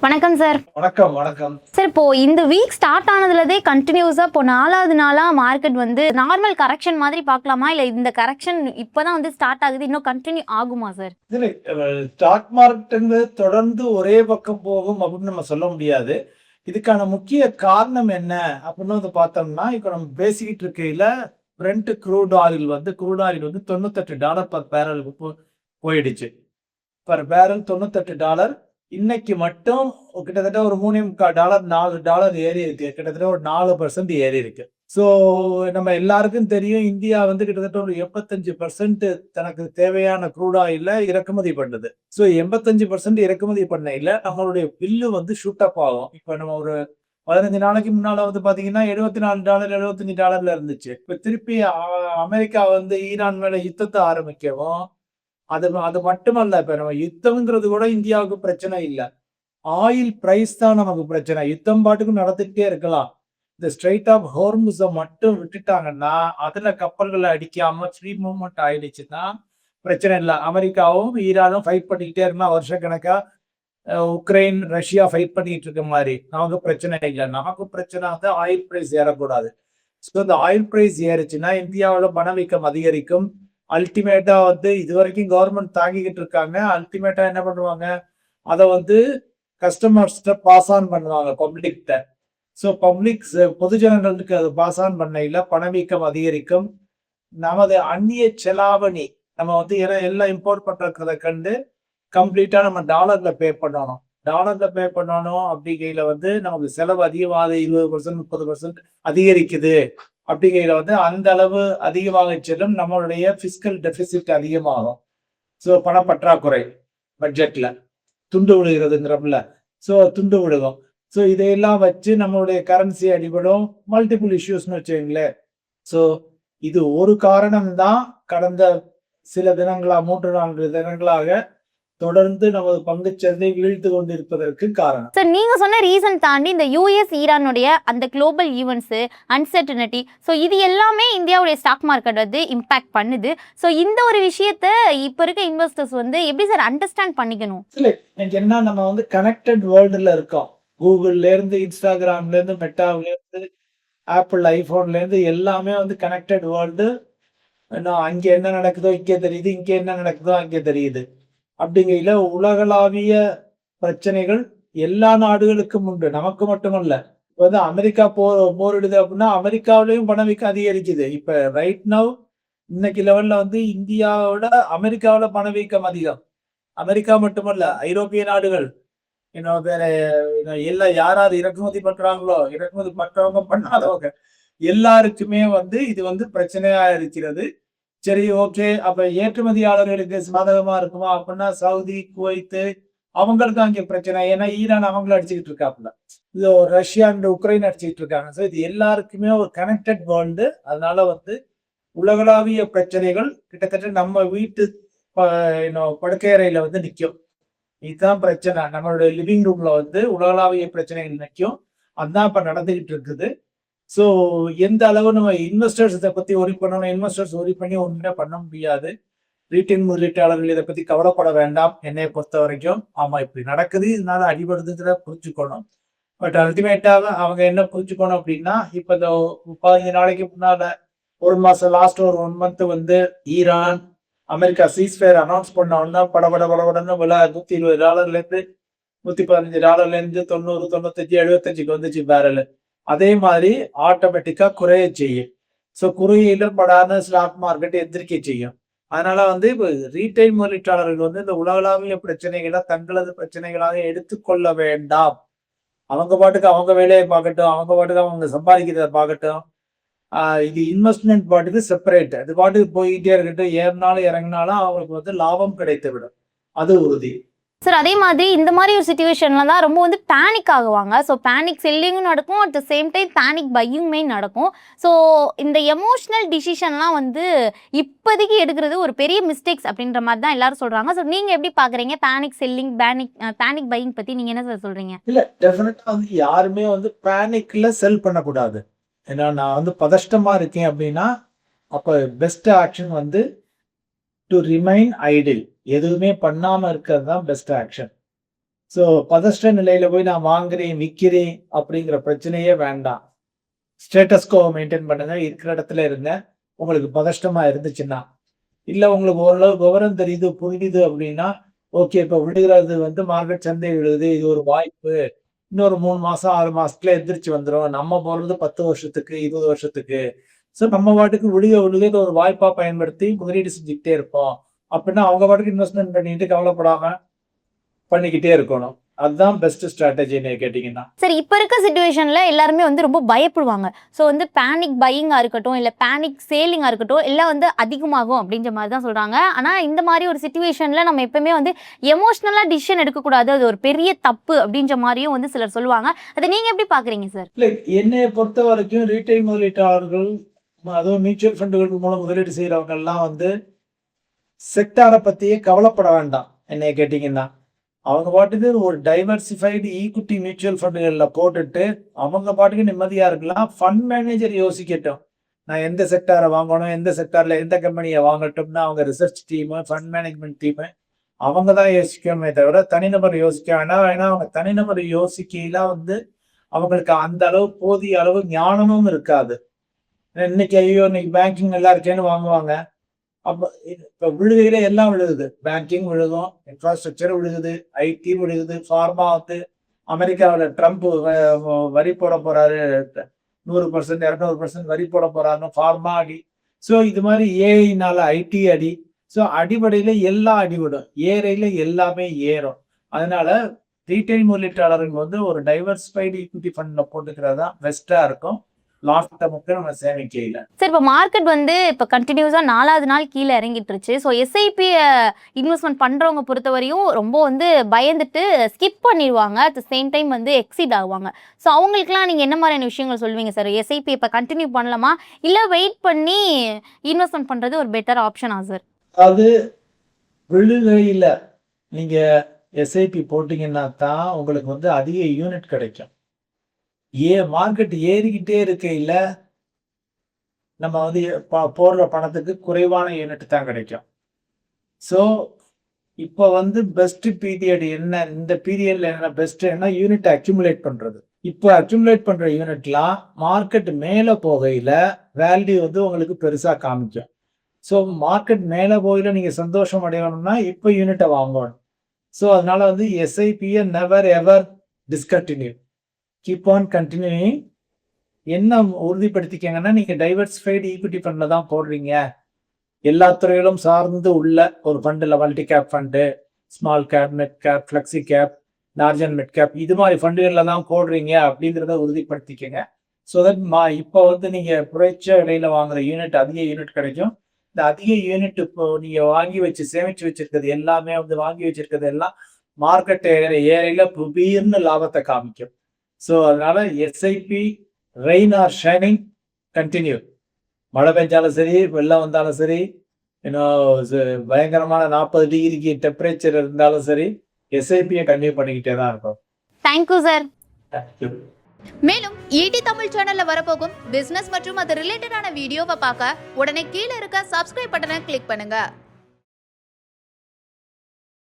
வணக்கம் சார். வணக்கம் வணக்கம் சார், இப்போ இந்த வீக் ஸ்டார்ட் ஆனதுலதே கண்டினியூஸா இப்போ 4வது நாளா மார்க்கெட் வந்து நார்மல் கரெக்ஷன் மாதிரி பார்க்கலாமா, இல்ல இந்த கரெக்ஷன் இப்பதான் வந்து ஸ்டார்ட் ஆகுது, இன்னும் கண்டினியூ ஆகுமா சார்? இல்லை, ஸ்டாக் மார்க்கெட்டுங்கிறது தொடர்ந்து ஒரே பக்கம் போகும் அப்படின்னு நம்ம சொல்ல முடியாது. இதுக்கான முக்கிய காரணம் என்ன அப்படின்னு வந்து பார்த்தோம்னா, இப்போ நம்ம பேசிக்கிட்டு இருக்கையில பிரெண்ட் க்ரூட் ஆயில் வந்து $98 பர் பேரலுக்கு போயிடுச்சு. Per barrel $98. இன்னைக்கு மட்டும் கிட்டத்தட்ட ஒரு $3.25 $4 ஏறி இருக்கு. கிட்டத்தட்ட ஒரு 4% ஏறி இருக்கு. ஸோ நம்ம எல்லாருக்கும் தெரியும், இந்தியா வந்து கிட்டத்தட்ட ஒரு 85% தனக்கு தேவையான க்ரூட் ஆயில இறக்குமதி பண்ணுது. ஸோ 85% இறக்குமதி பண்ணையில நம்மளுடைய பில்லு வந்து ஷூட் அப் ஆகும். இப்போ நம்ம ஒரு 15 நாளைக்கு முன்னால வந்து பாத்தீங்கன்னா $74 $75 இருந்துச்சு. இப்ப திருப்பி அமெரிக்கா வந்து ஈரான் மேல யுத்தத்தை ஆரம்பிக்கவும், அது அது மட்டுமல்ல, இப்ப நம்ம யுத்தம்ங்கிறது கூட இந்தியாவுக்கு பிரச்சனை இல்ல. ஆயில் பிரைஸ் தான் நமக்கு பிரச்சனை. யுத்தம் பாட்டுக்கு நடந்துகிட்டே இருக்கலாம். இந்த ஸ்ட்ரெய்ட் ஆஃப் ஹோர்முஸ மட்டும் விட்டுட்டாங்கன்னா, அதுல கப்பல்களை அடிக்காம ஃப்ரீ மூவ்மெண்ட் ஆயிடுச்சுன்னா பிரச்சனை இல்ல. அமெரிக்காவும் ஈரானும் ஃபைட் பண்ணிக்கிட்டே இருந்தா வருஷக்கணக்கா, உக்ரைன் ரஷ்யா ஃபைட் பண்ணிட்டு இருக்க மாதிரி நமக்கு பிரச்சனை இல்லை. நமக்கு பிரச்சனை வந்து ஆயில் பிரைஸ் ஏறக்கூடாது. ஸோ இந்த ஆயில் பிரைஸ் ஏறுச்சுன்னா இந்தியாவோட பணவீக்கம் அதிகரிக்கும். அல்டிமேட்டா வந்து இதுவரைக்கும் கவர்மெண்ட் தாங்கிக்கிட்டு இருக்காங்க. அல்டிமேட்டா என்ன பண்ணுவாங்க, அதை வந்து கஸ்டமர்ஸ்ட பாஸ் ஆன் பண்ணுவாங்க பப்ளிக்ட. ஸோ பொதுஜனங்களுக்கு அது பாஸ் ஆன் பண்ணையில பணவீக்கம் அதிகரிக்கும். நமது அந்நிய செலாவணி நம்ம வந்து எல்லாம் இம்போர்ட் பண்றதை கண்டு கம்ப்ளீட்டா நம்ம டாலர்ல பே பண்ணணும் அப்படிங்கையில வந்து நமக்கு செலவு அதிகமாக 20% 30% அதிகரிக்குது. அப்படிங்கையில வந்து அந்த அளவு அதிகமாக செல்லும். நம்மளுடைய பிஸ்கல் டெபிசிட் அதிகமாகும். ஸோ பணப்பற்றாக்குறை பட்ஜெட்ல துண்டு விழுகிறதுங்கிறோம்ல, ஸோ துண்டு விழுகும். ஸோ இதையெல்லாம் வச்சு நம்மளுடைய கரன்சி அடிபடும். மல்டிபிள் இஷ்யூஸ்னு வச்சுக்கோங்களேன். ஸோ இது ஒரு காரணம் தான் கடந்த சில தினங்களா 3-4 தினங்களாக தொடர்ந்து நமது பங்குச்சந்தை வீழ்த்து கொண்டிருப்பதற்கு காரணம். சார், நீங்க சொன்ன ரீசன் தாண்டி இந்த யூஎஸ் ஈரானுடைய அந்த குளோபல் ஈவெண்ட்ஸ், அன்சர்டனிட்டி, ஸோ இது எல்லாமே இந்தியாவுடைய ஸ்டாக் மார்க்கெட் வந்து இம்பாக்ட் பண்ணுது. ஸோ இந்த ஒரு விஷயத்த இப்போ இருக்க இன்வெஸ்டர்ஸ் வந்து எப்படி சார் அண்டர்ஸ்டாண்ட் பண்ணிக்கணும்? இல்லை, என்ன நம்ம வந்து கனெக்டட் வேர்ல்டுல இருக்கோம். கூகுள்ல இருந்து, இன்ஸ்டாகிராம்ல இருந்து, மெட்டாவில இருந்து, ஆப்பிள் ஐபோன்ல இருந்து எல்லாமே வந்து கனெக்டட் வேர்ல்டு. அங்க என்ன நடக்குதோ இங்கே தெரியுது, இங்க என்ன நடக்குதோ அங்கே தெரியுது. அப்படிங்கையில உலகளாவிய பிரச்சனைகள் எல்லா நாடுகளுக்கும் உண்டு, நமக்கு மட்டுமல்ல. இப்போ வந்து அமெரிக்கா போரிடுது அப்படின்னா அமெரிக்காவிலையும் பணவீக்கம் அதிகரிக்குது. இப்ப ரைட் நவ் இன்னைக்கு லெவல்ல வந்து இந்தியாவோட அமெரிக்காவில பணவீக்கம் அதிகம். அமெரிக்கா மட்டுமல்ல, ஐரோப்பிய நாடுகள் வேற எல்லாம் யாராவது இறக்குமதி பண்றாங்களோ, இறக்குமதி பண்றவங்க பண்ணாதவங்க எல்லாருக்குமே வந்து இது வந்து பிரச்சனையா இருக்கிறது. சரி, ஓகே, அப்ப ஏற்றுமதியாளர்களுக்கு சாதகமா இருக்குமா அப்படின்னா சவுதி, குவைத்து அவங்களுக்கு அங்கே பிரச்சனை. ஏன்னா ஈரான் அவங்கள அடிச்சுக்கிட்டு இருக்காப்புல, இது ரஷ்யா அண்ட் உக்ரைன் அடிச்சுக்கிட்டு இருக்காங்க. ஸோ இது எல்லாருக்குமே ஒரு கனெக்டட் வேர்ல்டு. அதனால வந்து உலகளாவிய பிரச்சனைகள் கிட்டத்தட்ட நம்ம வீட்டு படுக்கையறையில வந்து நிற்கும். இதுதான் பிரச்சனை. நம்மளுடைய லிவிங் ரூம்ல வந்து உலகளாவிய பிரச்சனைகள் நிற்கும். அதுதான் இப்ப நடந்துகிட்டு இருக்குது. ஸோ எந்த அளவு நம்ம இன்வெஸ்டர்ஸ் இதை பத்தி ஒரி பண்ணணும், இன்வெஸ்டர்ஸ் ஒரி பண்ணி ஒன்றுமே பண்ண முடியாது. ரீட்டைல் முதலீட்டாளர்கள் இதை பத்தி கவலைப்பட வேண்டாம். என்னைய பொறுத்த வரைக்கும் ஆமா இப்படி நடக்குது, இதனால அடிபடுதுங்கிற புரிஞ்சுக்கணும். பட் அல்டிமேட்டாக அவங்க என்ன புரிஞ்சுக்கணும் அப்படின்னா, இப்ப இந்த 15 நாளைக்கு முன்னால ஒரு மாசம் லாஸ்ட் ஒரு 1 மந்த் வந்து ஈரான் அமெரிக்கா சீஸ்ஃபயர் அனௌன்ஸ் பண்ணோம்னா படபடன்னு விலை $120 இருந்து $115 இருந்து 90 95 75க்கு வந்துச்சு பேரல். அதே மாதிரி ஆட்டோமேட்டிக்கா குறைய செய்யும். ஸோ குறையில படாத ஸ்டாக் மார்க்கெட் எந்திரிக்க செய்யும். அதனால வந்து இப்போ ரீட்டைல் முதலீட்டாளர்கள் வந்து இந்த உலகளாவிய பிரச்சனைகளை தங்களது பிரச்சனைகளாக எடுத்துக்கொள்ள வேண்டாம். அவங்க பாட்டுக்கு அவங்க வேலையை பார்க்கட்டும், அவங்க பாட்டுக்கு அவங்க சம்பாதிக்கிறத பார்க்கட்டும். இது இன்வெஸ்ட்மெண்ட் பாட்டுக்கு செப்பரேட். அது பாட்டுக்கு போய்கிட்டே இருக்கட்டும். ஏறினாலும் இறங்கினாலும் அவங்களுக்கு வந்து லாபம் கிடைத்து விடும், அது உறுதி. சார், அதே மாதிரி இந்த மாதிரி ஒரு சுச்சுவேஷன்ல தான் ரொம்ப வந்து பேனிக் ஆகுவாங்க. ஸோ பேனிக் செல்லிங்கும் நடக்கும், at the same time panic பையுமே நடக்கும். ஸோ இந்த எமோஷனல் டிசிஷன்லாம் வந்து இப்போதைக்கு எடுக்கிறது ஒரு பெரிய மிஸ்டேக்ஸ் அப்படின்ற மாதிரி தான் எல்லாரும் சொல்றாங்க. ஸோ நீங்க எப்படி பாக்குறீங்க பேனிக் செல்லிங், பேனிக் பையிங் பத்தி நீங்க என்ன சார் சொல்றீங்க? இல்ல, டெஃபினட்டா வந்து யாருமே வந்து பேனிக்ல செல் பண்ணக்கூடாது. ஏன்னா நான் வந்து பதஷ்டமா இருக்கேன் அப்படின்னா அப்ப பெஸ்ட் ஆக்ஷன் வந்து டு ரிமைன் ஐடில், எதுவுமே பண்ணாம இருக்கிறது தான் பெஸ்ட் ஆக்ஷன். ஸோ பதஷ்ட நிலையில போய் நான் வாங்குறேன், விற்கிறேன் அப்படிங்கிற பிரச்சனையே வேண்டாம். ஸ்டேட்டஸ்கோ மெயின்டைன் பண்ணுங்க. இருக்கிற இடத்துல இருங்க. உங்களுக்கு பதஷ்டமா இருந்துச்சுன்னா. இல்ல உங்களுக்கு ஓரளவு விவரம் தெரியுது, புரியுது அப்படின்னா, ஓகே இப்ப விழுகிறது வந்து மார்க்கெட் சந்தை விழுது. இது ஒரு வாய்ப்பு. இன்னொரு 3 மாசம், 6 மாசத்துல எந்திரிச்சு வந்துரும். நம்ம போறது 10 வருஷத்துக்கு, 20 வருஷத்துக்கு. ஸோ நம்ம பாட்டுக்கு விழுக விழுக இத ஒரு வாய்ப்பா பயன்படுத்தி முதலீடு செஞ்சுக்கிட்டே இருப்போம். அப்படின்னா அவங்க பாட்டுக்கு இன்வெஸ்ட்மென்ட் பண்ணிட்டு கவலைப்படாம பண்ணிக்கிட்டே இருக்கணும். அதுதான் பெஸ்ட் ஸ்ட்ராட்டஜின்னு கேட்டீங்கன்னா. சரி, இப்ப இருக்க சிச்சுவேஷன்ல எல்லாருமே வந்து ரொம்ப பயப்படுவாங்க. ஸோ வந்து பேனிக் பையிங்கா இருக்கட்டும், இல்ல பேனிக் சேலிங்கா இருக்கட்டும், எல்லாம் வந்து அதிகமாகும் அப்படின்ற மாதிரி தான் சொல்றாங்க. ஆனா இந்த மாதிரி ஒரு சிச்சுவேஷன்ல நம்ம எப்பவுமே வந்து எமோஷனலா டிசிஷன் எடுக்கக்கூடாது. அது ஒரு பெரிய தப்பு அப்படின்ற மாதிரியும் வந்து சிலர் சொல்லுவாங்க. அதை நீங்க எப்படி பாக்குறீங்க சார்? இல்ல என்னைய பொறுத்த வரைக்கும் ரீட்டைல் முதலீட்டாளர்கள், அதுவும் மியூச்சுவல் ஃபண்டுகள் மூலம் முதலீடு செய்றவங்க எல்லாம் வந்து செக்டார பத்தியே கவலைப்பட வேண்டாம். என்னைய கேட்டீங்கன்னா. அவங்க பாட்டுக்கு ஒரு டைவர்சிஃபைடு ஈக்விட்டி மியூச்சுவல் ஃபண்டுகள்ல போட்டுட்டு, அவங்க பாட்டுக்கு நிம்மதியா இருக்கலாம். ஃபண்ட் மேனேஜர் யோசிக்கட்டும். நான் எந்த செக்டார வாங்கணும், எந்த செக்டார்ல எந்த கம்பெனிய வாங்கட்டும்னு அவங்க research team, fund management team அவங்க தான் யோசிக்கணுமே தவிர, தனிநபர் யோசிக்க வேண்டாம். ஏன்னா அவங்க தனிநபர் யோசிக்கையில வந்து அவங்களுக்கு அந்த அளவு போதிய அளவு ஞானமும் இருக்காது. இன்னைக்கு ஐயோ! இன்னைக்கு பேங்கிங் நல்லா இருக்கேன்னு வாங்குவாங்க. அப்ப இப்ப விழுகையில எல்லாம் விழுகுது. பேங்கிங் விழுகும், இன்ஃப்ராஸ்ட்ரக்சர் விழுகுது, ஐடி விழுகுது, ஃபார்மா வந்து அமெரிக்காவுல ட்ரம்ப் வரி போட போறாரு. 100% 200% வரி போட போறாருன்னு ஃபார்மா அடி. ஸோ இது மாதிரி ஏஐனால ஐடி அடி. ஸோ அடிப்படையில எல்லாம் அடிபடும். ஏறையில எல்லாமே ஏறும். அதனால ரீட்டைல் முதலீட்டாளர்கள் வந்து ஒரு டைவர்சிஃபைடு ஈக்விட்டி ஃபண்ட்ல போட்டுக்கிறது தான் பெஸ்ட்டா இருக்கும். லாங் டர்முக்கு நம்ம சேமிக்கையில. சார், இப்போ மார்க்கெட் வந்து இப்போ கண்டினியூஸாக 4வது நாள் கீழே இறங்கிட்டுருச்சு. ஸோ எஸ்ஐபி இன்வெஸ்ட்மெண்ட் பண்ணுறவங்க பொறுத்தவரையும் ரொம்ப வந்து பயந்துட்டு ஸ்கிப் பண்ணிடுவாங்க. அட் த சேம் டைம் வந்து எக்ஸிட் ஆகுவாங்க. ஸோ அவங்களுக்குலாம் நீங்கள் என்ன மாதிரியான விஷயங்கள் சொல்லுவீங்க சார்? எஸ்ஐபி இப்போ கண்டினியூ பண்ணலாமா, இல்லை வெயிட் பண்ணி இன்வெஸ்ட்மெண்ட் பண்ணுறது ஒரு பெட்டர் ஆப்ஷனா சார்? அது விழுகையில நீங்க எஸ்ஐபி போட்டீங்கன்னா தான் உங்களுக்கு வந்து அதிக யூனிட் கிடைக்கும். மார்க்கெட் ஏறிக்கிட்டே இருக்கையில நம்ம வந்து போடுற பணத்துக்கு குறைவான யூனிட் தான் கிடைக்கும். ஸோ இப்போ வந்து பெஸ்ட் பீரியட் என்ன, இந்த பீரியட்ல என்ன பெஸ்ட்னா யூனிட் அக்யூமுலேட் பண்றது. இப்போ அக்யூமுலேட் பண்ற யூனிட்லாம் மார்க்கெட் மேல போகையில வேல்யூ வந்து உங்களுக்கு பெருசா காமிக்கும். ஸோ மார்க்கெட் மேல போகையில நீங்க சந்தோஷம் அடையணும்னா இப்போ யூனிட்டை வாங்கணும். ஸோ அதனால வந்து எஸ்ஐபியை never ever discontinue, keep on continuing. என்ன உறுதிப்படுத்திக்கங்கன்னா, நீங்க டைவர்சிஃபைடு ஈக்விட்டி ஃபண்ட்ல தான் போடுறீங்க. எல்லா துறைகளும் சார்ந்து உள்ள ஒரு ஃபண்டுல multi cap fund, small cap, mid cap, flexi cap, large and mid cap இது மாதிரி ஃபண்டுகள்ல தான் போடுறீங்க அப்படிங்கிறத உறுதிப்படுத்திக்கங்க. ஸோ தட் இப்போ வந்து நீங்க குறைச்ச விலையில வாங்குற யூனிட் அதிக யூனிட் கிடைக்கும். இந்த அதிக யூனிட் இப்போ நீங்க வாங்கி வச்சு சேமிச்சு வச்சிருக்கிறது எல்லாமே வந்து வாங்கி வச்சிருக்கிறது எல்லாம் மார்க்கெட் ஏறையில புபீர்னு லாபத்தை காமிக்கும். ஸோ அதனால SIP rain R shining continue. மழை பெஞ்சாலும் சரி, வெள்ளம் வந்தாலும் சரி, இன்னும் பயங்கரமான 40 டிகிரிக்கு டெம்பரேச்சர் இருந்தாலும் சரி, எஸ்ஐபியை கண்டினியூ பண்ணிக்கிட்டே தான் இருக்கும். Thank you sir. மேலும் ஈடி தமிழ் சேனல்ல வரப்போகும் பிசினஸ் மற்றும் அது ரிலேட்டடான வீடியோவை பார்க்க உடனே கீழே இருக்க சப்ஸ்கிரைப் பட்டனை கிளிக் பண்ணுங்க.